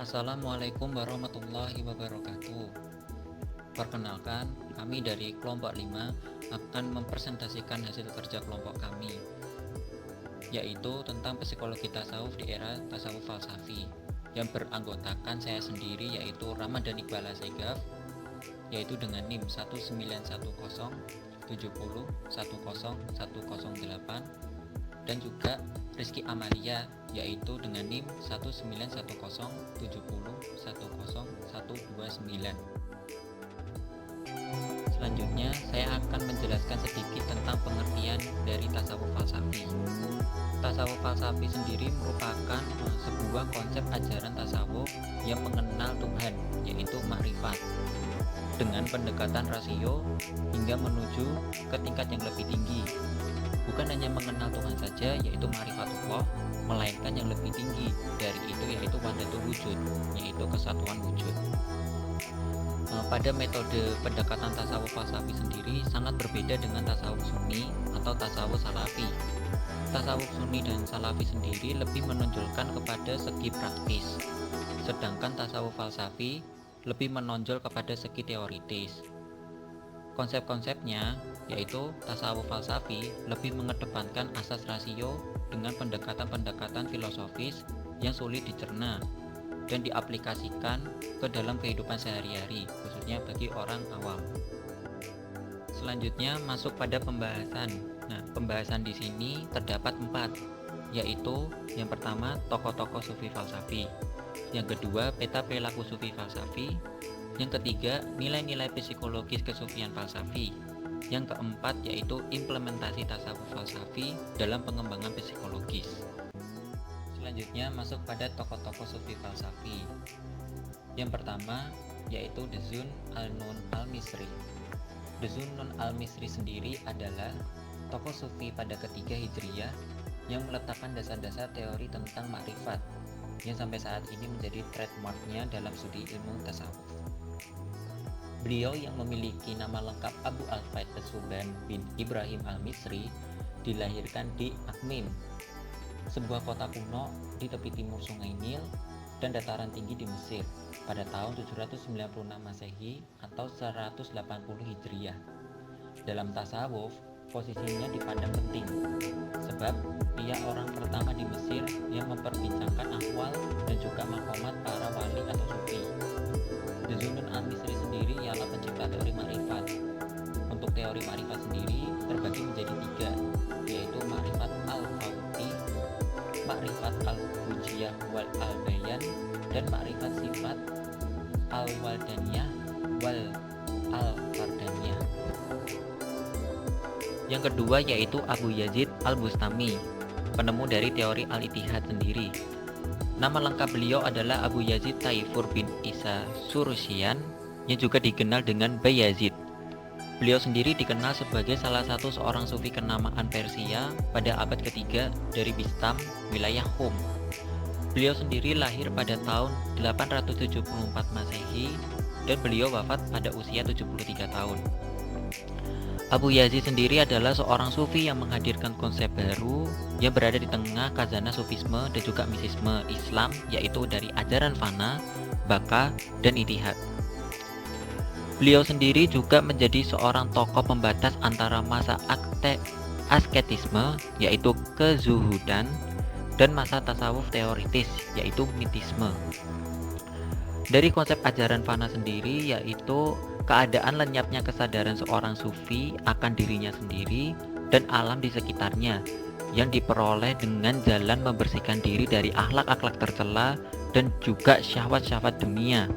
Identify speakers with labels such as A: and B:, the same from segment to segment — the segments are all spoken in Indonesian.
A: Assalamualaikum warahmatullahi wabarakatuh. Perkenalkan, kami dari kelompok 5 akan mempresentasikan hasil kerja kelompok kami, yaitu tentang psikologi tasawuf di era tasawuf falsafi, yang beranggotakan saya sendiri yaitu Ramadan Iqbal Asegaf, yaitu dengan NIM 19107010108, dan juga Rizky Amalia, yaitu dengan NIM 19107010129. Selanjutnya, saya akan menjelaskan sedikit tentang pengertian dari tasawuf falsafi. Tasawuf falsafi sendiri merupakan sebuah konsep ajaran tasawuf yang mengenal Tuhan, yaitu makrifat, dengan pendekatan rasio hingga menuju ke tingkat yang lebih tinggi. Bukan hanya mengenal Tuhan saja, yaitu ma'rifatullah, melainkan yang lebih tinggi dari itu, yaitu wahdatul wujud, yaitu kesatuan wujud. Pada metode pendekatan tasawuf falsafi sendiri sangat berbeda dengan tasawuf sunni atau tasawuf salafi. Tasawuf sunni dan salafi sendiri lebih menonjolkan kepada segi praktis, sedangkan tasawuf falsafi lebih menonjol kepada segi teoritis. Konsep-konsepnya yaitu tasawuf falsafi lebih mengedepankan asas rasio dengan pendekatan-pendekatan filosofis yang sulit dicerna dan diaplikasikan ke dalam kehidupan sehari-hari, khususnya bagi orang awam. Selanjutnya masuk pada pembahasan. Pembahasan di sini terdapat 4, yaitu yang pertama tokoh-tokoh sufi falsafi, yang kedua peta perilaku sufi falsafi, yang ketiga nilai-nilai psikologis kesufian falsafi, yang keempat yaitu implementasi tasawuf falsafi dalam pengembangan psikologis. Selanjutnya masuk pada tokoh-tokoh sufi falsafi. Yang pertama yaitu Dezun al-Nun al-Misri. Dezun Nun al-Misri sendiri adalah tokoh sufi pada ketiga Hijriyah yang meletakkan dasar-dasar teori tentang makrifat yang sampai saat ini menjadi trademarknya dalam studi ilmu tasawuf. Beliau yang memiliki nama lengkap Abu Al-Faid As-Suban bin Ibrahim al-Misri dilahirkan di Akhmim, sebuah kota kuno di tepi timur Sungai Nil dan dataran tinggi di Mesir pada tahun 796 Masehi atau 180 Hijriyah. Dalam tasawuf, posisinya dipandang penting sebab ia orang pertama di Mesir yang memperbincangkan ahwal dan juga maqamat para wali atau sufi. Dezun al-Misri sendiri ialah pencipta teori makrifat. Untuk teori makrifat sendiri terbagi menjadi 3, yaitu makrifat al-fawqi, makrifat al-hujiyah wal al-bayan, dan makrifat sifat al-waldaniyah wal al-fardaniyah. Yang kedua yaitu Abu Yazid al-Bustami, penemu dari teori al-ittihad sendiri. Nama lengkap beliau adalah Abu Yazid Taifur bin Isa Surusyan, yang juga dikenal dengan Bayazid. Beliau sendiri dikenal sebagai salah satu seorang sufi kenamaan Persia pada abad ketiga dari Bistam, wilayah Qum. Beliau sendiri lahir pada tahun 874 Masehi dan beliau wafat pada usia 73 tahun. Abu Yazid sendiri adalah seorang sufi yang menghadirkan konsep baru yang berada di tengah khazanah sufisme dan juga mistisme Islam, yaitu dari ajaran fana, baka, dan ittihad. Beliau sendiri juga menjadi seorang tokoh pembatas antara masa asketisme, yaitu kezuhudan, dan masa tasawuf teoritis, yaitu mitisme. Dari konsep ajaran fana sendiri yaitu keadaan lenyapnya kesadaran seorang sufi akan dirinya sendiri dan alam di sekitarnya yang diperoleh dengan jalan membersihkan diri dari akhlak-akhlak tercela dan juga syahwat-syahwat dunia.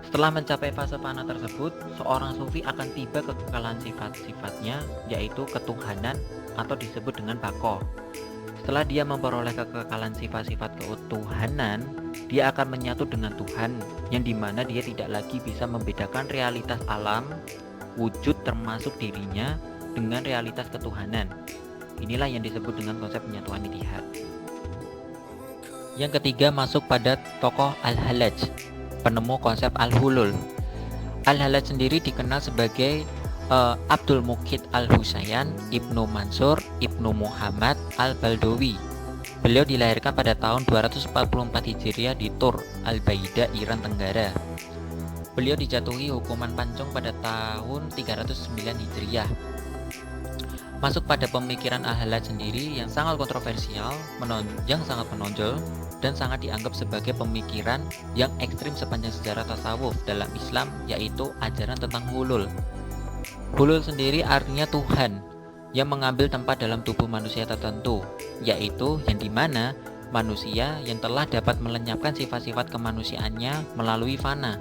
A: Setelah mencapai fase fana tersebut, seorang sufi akan tiba ke kekekalan sifat-sifatnya, yaitu ketuhanan atau disebut dengan baqo. Setelah dia memperoleh kekekalan sifat-sifat ketuhanan, dia akan menyatu dengan Tuhan, yang dimana dia tidak lagi bisa membedakan realitas alam, wujud termasuk dirinya, dengan realitas ketuhanan. Inilah yang disebut dengan konsep penyatuan ittihad. Yang ketiga masuk pada tokoh Al-Hallaj, penemu konsep Al-Hulul. Al-Hallaj sendiri dikenal sebagai Abdul Muqit Al-Husayan, Ibnu Mansur, Ibnu Muhammad Al-Baldawi. Beliau dilahirkan pada tahun 244 Hijriah di Tur, Al-Baida, Iran Tenggara. Beliau dijatuhi hukuman pancung pada tahun 309 Hijriah. Masuk pada pemikiran Al-Hallaj sendiri yang sangat kontroversial, yang sangat menonjol, dan sangat dianggap sebagai pemikiran yang ekstrim sepanjang sejarah tasawuf dalam Islam, yaitu ajaran tentang hulul. Hulul sendiri artinya Tuhan yang mengambil tempat dalam tubuh manusia tertentu, yaitu yang dimana manusia yang telah dapat melenyapkan sifat-sifat kemanusiaannya melalui fana.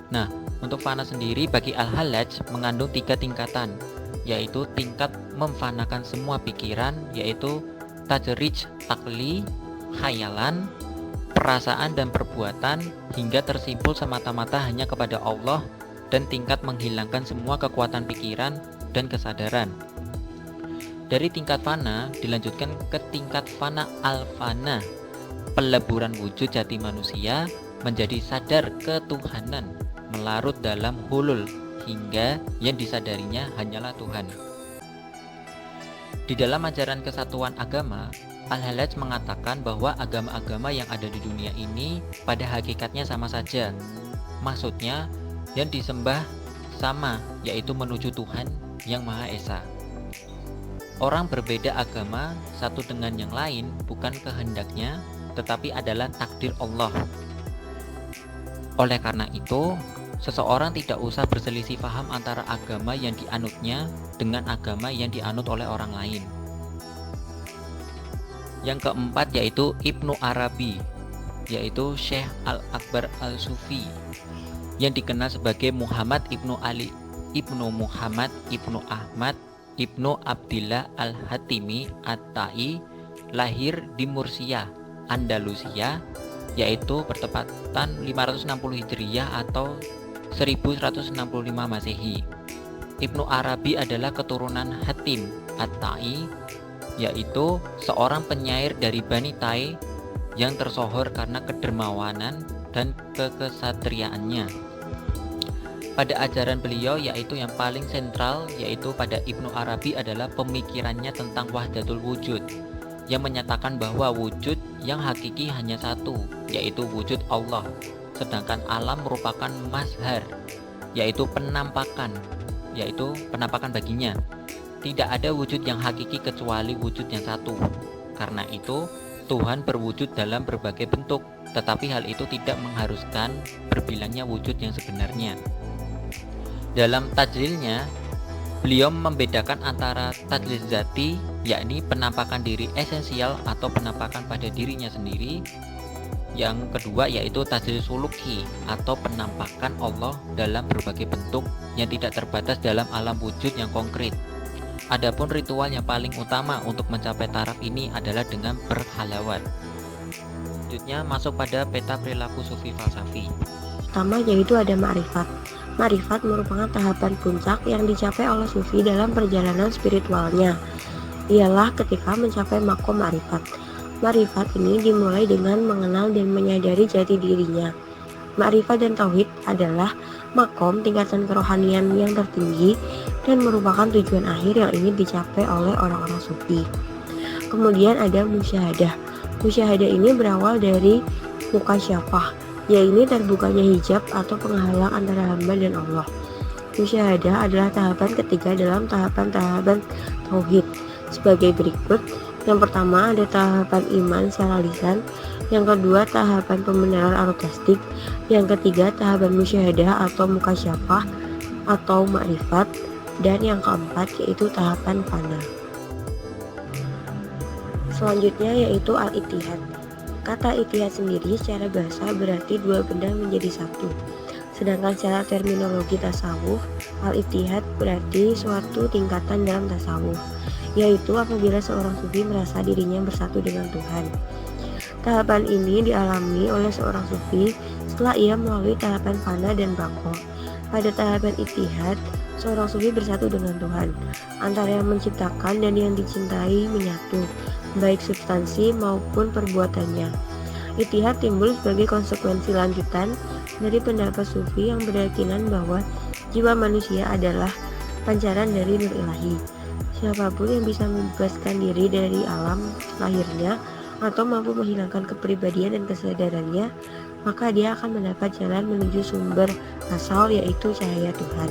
A: Nah, untuk fana sendiri bagi Al-Hallaj mengandung 3 tingkatan, yaitu tingkat memfanakan semua pikiran, yaitu tajrij, takli, khayalan, perasaan dan perbuatan, hingga tersimpul semata-mata hanya kepada Allah, dan tingkat menghilangkan semua kekuatan pikiran dan kesadaran. Dari tingkat fana dilanjutkan ke tingkat fana al-fana, peleburan wujud jati manusia menjadi sadar ketuhanan, melarut dalam hulul, hingga yang disadarinya hanyalah Tuhan. Di dalam ajaran kesatuan agama, Al-Hallaj mengatakan bahwa agama-agama yang ada di dunia ini pada hakikatnya sama saja. Maksudnya, yang disembah sama, yaitu menuju Tuhan yang Maha Esa. Orang berbeda agama satu dengan yang lain bukan kehendaknya, tetapi adalah takdir Allah. Oleh karena itu, seseorang tidak usah berselisih paham antara agama yang dianutnya dengan agama yang dianut oleh orang lain. Yang keempat yaitu Ibnu Arabi, yaitu Syekh Al-Akbar Al-Sufi, yang dikenal sebagai Muhammad Ibnu Ali, Ibnu Muhammad, Ibnu Ahmad, Ibnu Abdillah Al-Hatimi At-Tai, lahir di Murcia, Andalusia, yaitu bertepatan 560 Hijriah atau 1165 Masehi. Ibnu Arabi adalah keturunan Hatim At-Tai, yaitu seorang penyair dari Bani Tai yang tersohor karena kedermawanan dan kekesatriaannya. Pada ajaran beliau, yaitu yang paling sentral, yaitu pada Ibnu Arabi adalah pemikirannya tentang wahdatul wujud, yang menyatakan bahwa wujud yang hakiki hanya satu, yaitu wujud Allah, sedangkan alam merupakan mazhar, yaitu penampakan baginya. Tidak ada wujud yang hakiki kecuali wujud yang satu. Karena itu, Tuhan berwujud dalam berbagai bentuk, tetapi hal itu tidak mengharuskan berbilangnya wujud yang sebenarnya. Dalam tajlilnya, beliau membedakan antara tajlil zati, yakni penampakan diri esensial atau penampakan pada dirinya sendiri. Yang kedua yaitu tajlil suluki atau penampakan Allah dalam berbagai bentuk yang tidak terbatas dalam alam wujud yang konkret. Adapun ritual yang paling utama untuk mencapai taraf ini adalah dengan berhalawat. Selanjutnya masuk pada peta perilaku sufi falsafi.
B: Pertama yaitu ada ma'rifat. Ma'rifat merupakan tahapan puncak yang dicapai oleh sufi dalam perjalanan spiritualnya. Ialah ketika mencapai makom ma'rifat. Ma'rifat ini dimulai dengan mengenal dan menyadari jati dirinya. Ma'rifat dan tauhid adalah makom tingkatan kerohanian yang tertinggi dan merupakan tujuan akhir yang ingin dicapai oleh orang-orang sufi. Kemudian ada musyahadah. Musyahadah ini berawal dari mukasyafah, yaitu terbukanya hijab atau penghalang antara hamba dan Allah. Musyahadah adalah tahapan ketiga dalam tahapan-tahapan tauhid sebagai berikut. Yang pertama ada tahapan iman secara lisan, yang kedua tahapan pembenaran arogastik, yang ketiga tahapan musyahadah atau mukasyafah atau ma'rifat, dan yang keempat yaitu tahapan fana. Selanjutnya yaitu al-ittihad. Kata ittihad sendiri secara bahasa berarti dua benda menjadi satu. Sedangkan secara terminologi tasawuf, al-ittihad berarti suatu tingkatan dalam tasawuf, yaitu apabila seorang sufi merasa dirinya bersatu dengan Tuhan. Tahapan ini dialami oleh seorang sufi setelah ia melalui tahapan fana dan baqo. Pada tahapan ittihad, seorang sufi bersatu dengan Tuhan, antara yang menciptakan dan yang dicintai menyatu, baik substansi maupun perbuatannya. Ittihad timbul sebagai konsekuensi lanjutan dari pendapat sufi yang berkeyakinan bahwa jiwa manusia adalah pancaran dari nur ilahi. Siapapun yang bisa membebaskan diri dari alam lahirnya atau mampu menghilangkan kepribadian dan kesadarannya, maka dia akan mendapat jalan menuju sumber asal, yaitu cahaya Tuhan.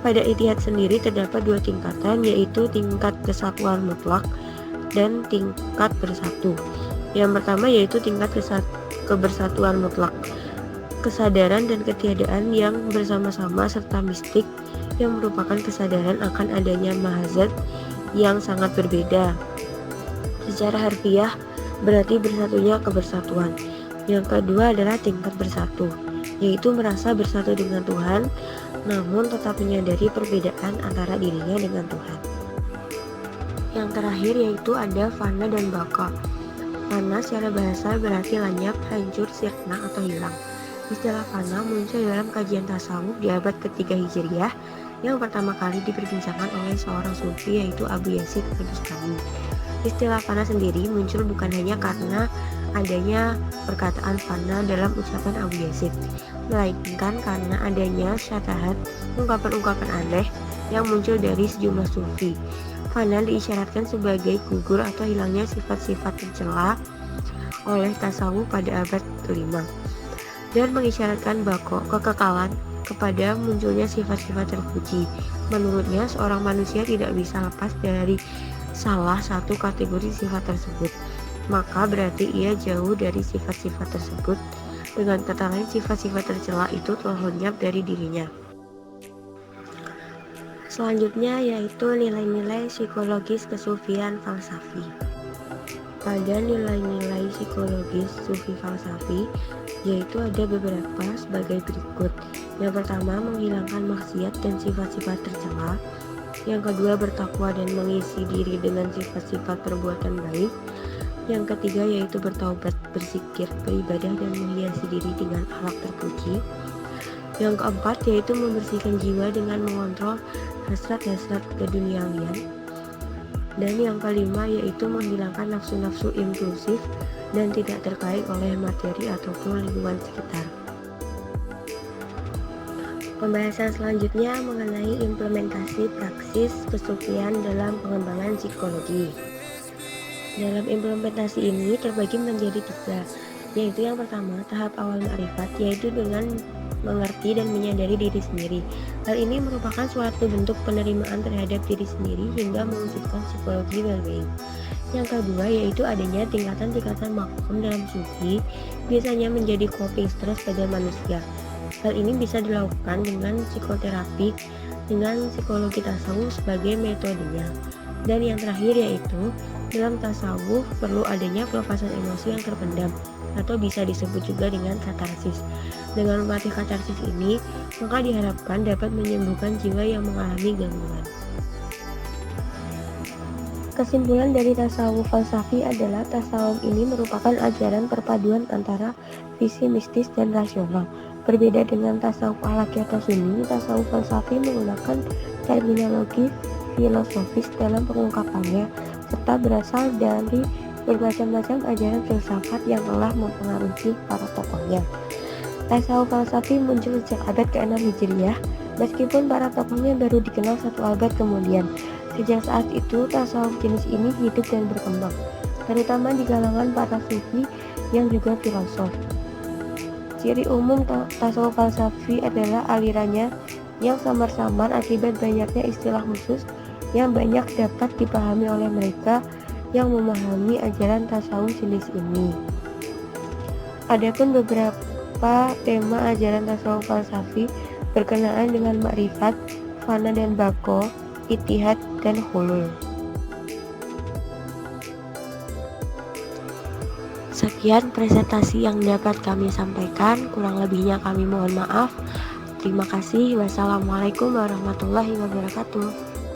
B: Pada Ittihad sendiri terdapat dua tingkatan, yaitu tingkat kesatuan mutlak dan tingkat bersatu. Yang pertama yaitu tingkat kebersatuan mutlak, kesadaran dan ketiadaan yang bersama-sama serta mistik yang merupakan kesadaran akan adanya mahazat yang sangat berbeda. Secara harfiah berarti bersatunya kebersatuan. Yang kedua adalah tingkat bersatu, yaitu merasa bersatu dengan Tuhan, namun tetap menyadari perbedaan antara dirinya dengan Tuhan. Yang terakhir yaitu ada fana dan baka. Fana secara bahasa berarti lenyap, hancur, sirna atau hilang. Istilah fana muncul dalam kajian tasawuf di abad ketiga Hijriah yang pertama kali diperbincangkan oleh seorang sufi, yaitu Abu Yazid Al-Bustami. Istilah fana sendiri muncul bukan hanya karena adanya perkataan fana dalam ucapan Abu Yazid, melainkan karena adanya syatahat, ungkapan-ungkapan aneh yang muncul dari sejumlah sufi. Fana diisyaratkan sebagai gugur atau hilangnya sifat-sifat tercela oleh tasawuf pada abad kelima, dan mengisyaratkan bako, kekekalan, kepada munculnya sifat-sifat terpuji. Menurutnya, seorang manusia tidak bisa lepas dari salah satu kategori sifat tersebut, maka berarti ia jauh dari sifat-sifat tersebut. Dengan kata lain, sifat-sifat tercela itu telah lenyap dari dirinya. Selanjutnya yaitu nilai-nilai psikologis kesufian falsafi. Pada nilai-nilai psikologis sufi falsafi yaitu ada beberapa sebagai berikut. Yang pertama, menghilangkan maksiat dan sifat-sifat tercela. Yang kedua, bertakwa dan mengisi diri dengan sifat-sifat perbuatan baik. Yang ketiga yaitu bertaubat, berzikir, beribadah dan menghiasi diri dengan akhlak terpuji. Yang keempat yaitu membersihkan jiwa dengan mengontrol hasrat-hasrat keduniawian. Dan yang kelima yaitu menghilangkan nafsu-nafsu impulsif dan tidak terkait oleh materi ataupun lingkungan sekitar. Pembahasan selanjutnya mengenai implementasi praksis kesufian dalam pengembangan psikologi. Dalam implementasi ini terbagi menjadi tiga, yaitu yang pertama tahap awal ma'rifat, yaitu dengan mengerti dan menyadari diri sendiri. Hal ini merupakan suatu bentuk penerimaan terhadap diri sendiri hingga mewujudkan psikologi well-being. Yang kedua yaitu adanya tingkatan-tingkatan makom dalam sufi, biasanya menjadi coping stress pada manusia. Hal ini bisa dilakukan dengan psikoterapi, dengan psikologi tasawuf sebagai metodenya. Dan yang terakhir yaitu dalam tasawuf perlu adanya pelepasan emosi yang terpendam, atau bisa disebut juga dengan katarsis. Dengan melatih katarsis ini, maka diharapkan dapat menyembuhkan jiwa yang mengalami gangguan. Kesimpulan dari tasawuf falsafi adalah tasawuf ini merupakan ajaran perpaduan antara visi mistis dan rasional. Berbeda dengan tasawuf akhlaki atau sunni, tasawuf falsafi menggunakan terminologi filosofis dalam pengungkapannya, serta berasal dari bermacam-macam ajaran filsafat yang telah mempengaruhi para tokohnya. Tasawuf falsafi muncul sejak abad ke-6 Hijriah, meskipun para tokohnya baru dikenal satu abad kemudian. Sejak saat itu, tasawuf jenis ini hidup dan berkembang, terutama di kalangan para sufi yang juga filosof. Ciri umum tasawuf falsafi adalah alirannya yang samar-samar akibat banyaknya istilah khusus yang banyak dapat dipahami oleh mereka yang memahami ajaran tasawuf jenis ini. Adapun beberapa tema ajaran tasawuf falsafi berkenaan dengan makrifat, fana dan bako, ittihad dan hulul. Sekian presentasi yang dapat kami sampaikan, kurang lebihnya kami mohon maaf. Terima kasih. Wassalamualaikum warahmatullahi wabarakatuh.